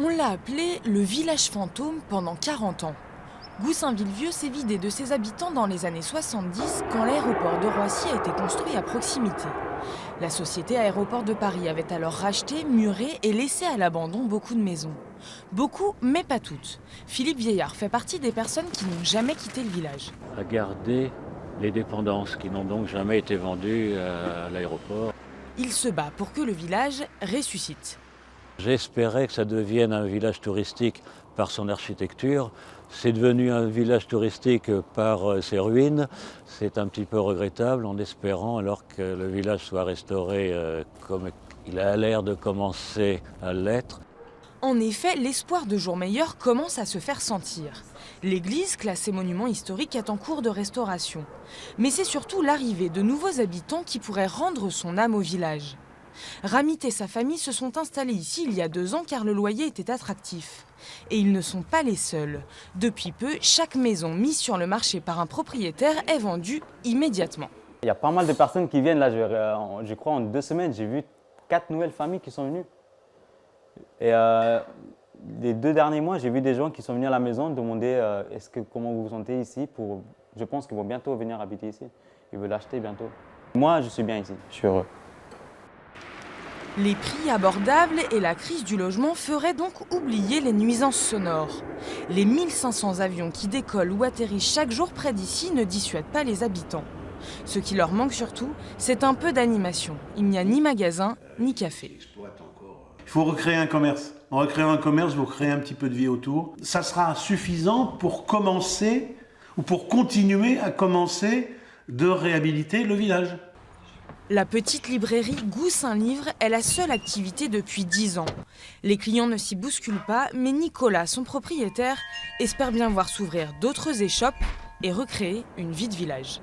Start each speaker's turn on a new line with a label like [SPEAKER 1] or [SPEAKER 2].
[SPEAKER 1] On l'a appelé le village fantôme pendant 40 ans. Goussainville-Vieux s'est vidé de ses habitants dans les années 70 quand l'aéroport de Roissy a été construit à proximité. La société Aéroports de Paris avait alors racheté, muré et laissé à l'abandon beaucoup de maisons. Beaucoup, mais pas toutes. Philippe Vieillard fait partie des personnes qui n'ont jamais quitté le village.
[SPEAKER 2] À garder les dépendances qui n'ont donc jamais été vendues à l'aéroport.
[SPEAKER 1] Il se bat pour que le village ressuscite.
[SPEAKER 2] J'espérais que ça devienne un village touristique par son architecture. C'est devenu un village touristique par ses ruines. C'est un petit peu regrettable en espérant alors que le village soit restauré comme il a l'air de commencer à l'être.
[SPEAKER 1] En effet, l'espoir de jours meilleurs commence à se faire sentir. L'église, classée monument historique, est en cours de restauration. Mais c'est surtout l'arrivée de nouveaux habitants qui pourraient rendre son âme au village. Ramit et sa famille se sont installés ici il y a 2 ans car le loyer était attractif. Et ils ne sont pas les seuls. Depuis peu, chaque maison mise sur le marché par un propriétaire est vendue immédiatement.
[SPEAKER 3] Il y a pas mal de personnes qui viennent là, je crois en 2 semaines, j'ai vu 4 nouvelles familles qui sont venues. Et les 2 derniers mois, j'ai vu des gens qui sont venus à la maison demander comment vous vous sentez ici. Je pense qu'ils vont bientôt venir habiter ici. Ils veulent acheter bientôt. Moi, je suis bien ici, je suis heureux.
[SPEAKER 1] Les prix abordables et la crise du logement feraient donc oublier les nuisances sonores. Les 1500 avions qui décollent ou atterrissent chaque jour près d'ici ne dissuadent pas les habitants. Ce qui leur manque surtout, c'est un peu d'animation. Il n'y a ni magasin, ni café.
[SPEAKER 4] Il faut recréer un commerce. En recréant un commerce, vous créez un petit peu de vie autour. Ça sera suffisant pour commencer, ou pour continuer à commencer de réhabiliter le village.
[SPEAKER 1] La petite librairie Goussainville est la seule activité depuis 10 ans. Les clients ne s'y bousculent pas, mais Nicolas, son propriétaire, espère bien voir s'ouvrir d'autres échoppes et recréer une vie de village.